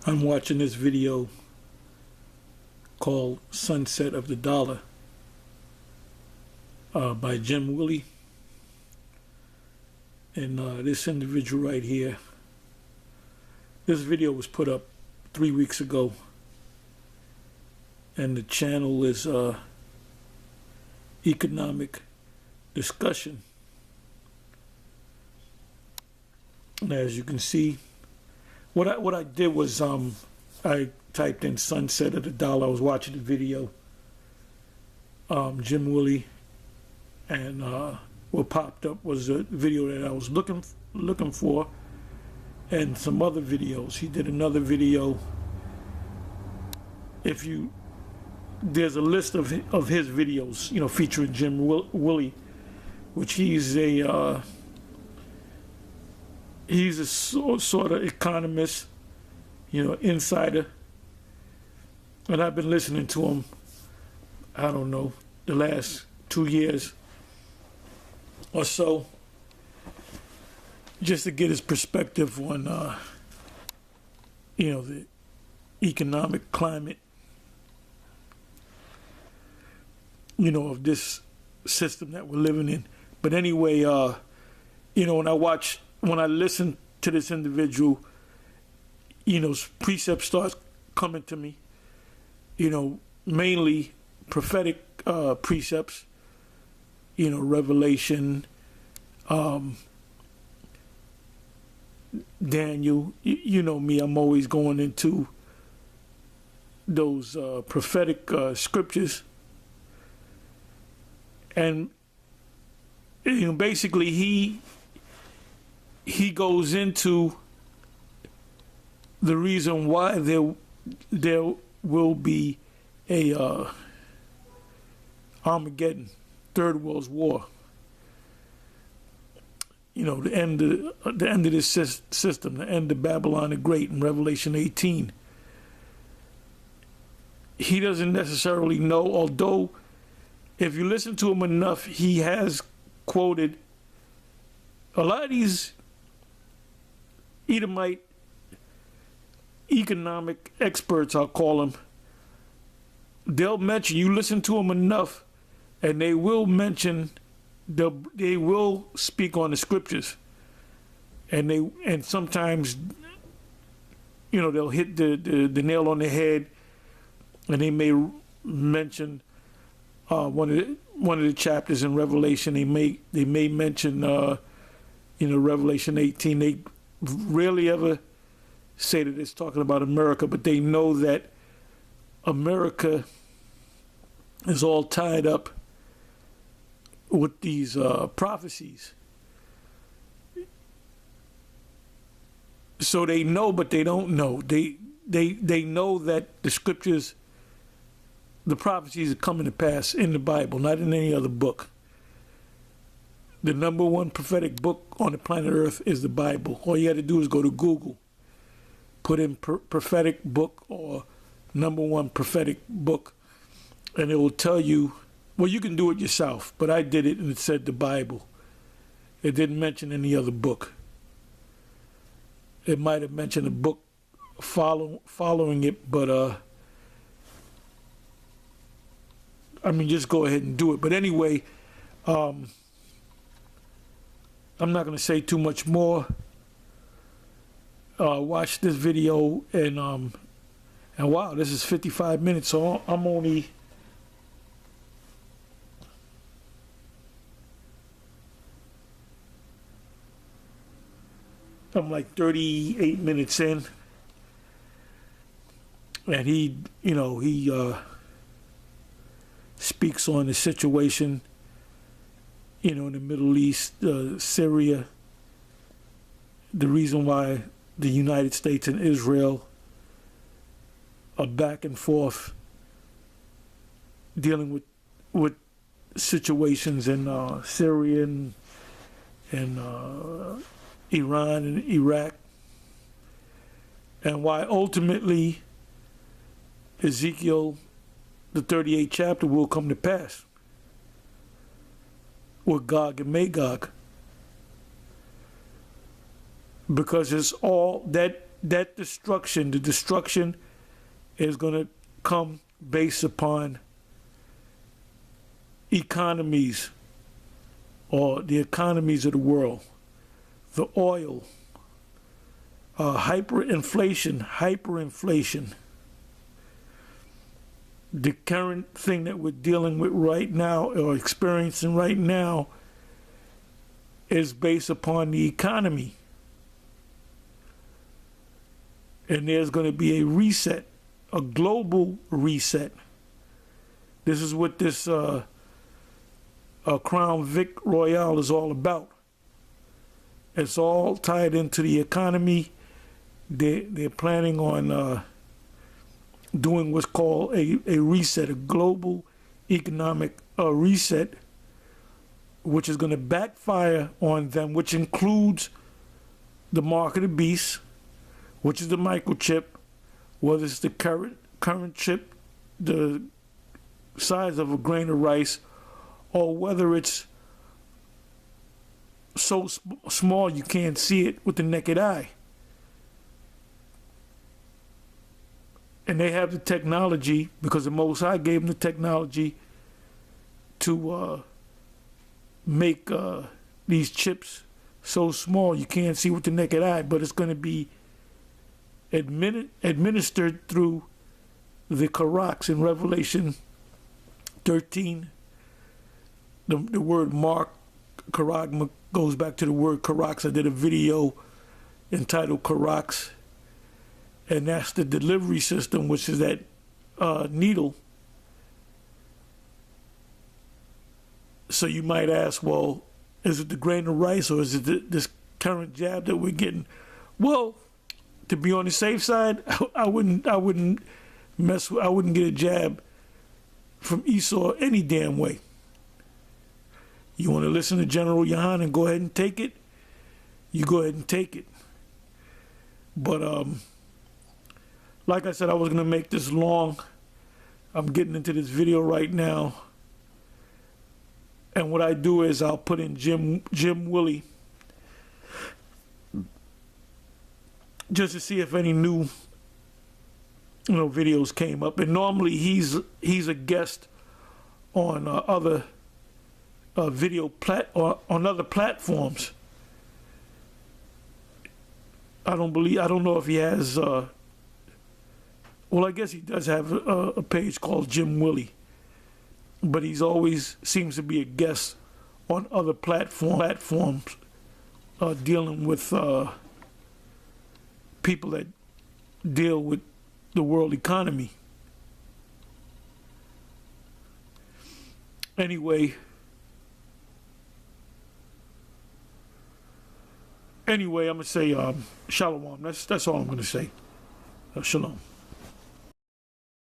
I'm watching this video called Sunset of the Dollar by Jim Willie. And this individual right here, this video was put up 3 weeks ago. And the channel is Economic Discussion. And as you can see, what I did was I typed in Sunset of the Dollar. I was watching the video, Jim Willie, and what popped up was a video that I was looking for, and some other videos. He did another video. There's a list of his videos, you know, featuring Jim Willie, which he's a sort of economist, you know, insider. And I've been listening to him, I don't know, the last 2 years or so, just to get his perspective on, you know, the economic climate, you know, of this system that we're living in. But anyway, you know, when I listen to this individual, you know, precepts starts coming to me, you know, mainly prophetic precepts, you know, Revelation, Daniel. You know me, I'm always going into those prophetic scriptures. And, you know, basically he goes into the reason why there will be a Armageddon, Third World War. You know, the end of this system, the end of Babylon the Great in Revelation 18. He doesn't necessarily know, although if you listen to him enough, he has quoted a lot of these Edomite economic experts, I'll call them. They'll mention, you listen to them enough, and they will mention, they will speak on the scriptures, and sometimes, you know, they'll hit the nail on the head, and they may mention one of the chapters in Revelation. They may mention you know, Revelation 18. They rarely ever say that it's talking about America, but they know that America is all tied up with these prophecies. So they know, but they don't know. They know that the scriptures, the prophecies are coming to pass in the Bible, not in any other book. The number one prophetic book on the planet Earth is the Bible. All you got to do is go to Google, put in prophetic book or number one prophetic book, and it will tell you. Well, you can do it yourself, but I did it and it said the Bible. It didn't mention any other book. It might have mentioned a book following it, but I mean, just go ahead and do it. But anyway, I'm not going to say too much more. Watch this video, and wow, this is 55 minutes, so I'm like 38 minutes in, and he speaks on the situation, you know, in the Middle East, Syria, the reason why the United States and Israel are back and forth dealing with situations in Syria and Iran and Iraq, and why ultimately Ezekiel, the 38th chapter, will come to pass with Gog and Magog. Because it's all that that destruction, the destruction is going to come based upon economies, or the economies of the world. The oil, hyperinflation. The current thing that we're dealing with right now, or experiencing right now, is based upon the economy. And there's going to be a reset, a global reset. This is what this Crown Vic Royale is all about. It's all tied into the economy. They're planning on doing what's called a reset, a global economic reset, which is going to backfire on them, which includes the mark of the beast, which is the microchip, whether it's the current chip, the size of a grain of rice, or whether it's so small you can't see it with the naked eye. And they have the technology, because the Most High gave them the technology to make these chips so small you can't see with the naked eye, but it's going to be administered through the Karaks in Revelation 13. The word mark, Karak, goes back to the word Karaks. I did a video entitled Karaks, and that's the delivery system, which is that needle. So you might ask, well, is it the grain of rice, or is it this current jab that we're getting? Well, to be on the safe side, I wouldn't get a jab from Esau any damn way. You want to listen to General Yohan and go ahead and take it, you go ahead and take it. But like I said, I was going to make this long. I'm getting into this video right now. And what I do is I'll put in Jim Willie, just to see if any new videos came up. And normally he's a guest on other or on other platforms. I don't know if he has well, I guess he does have a page called Jim Willie, but he's always seems to be a guest on other platforms dealing with people that deal with the world economy. Anyway, I'm gonna say shalom. That's all I'm gonna say. Shalom.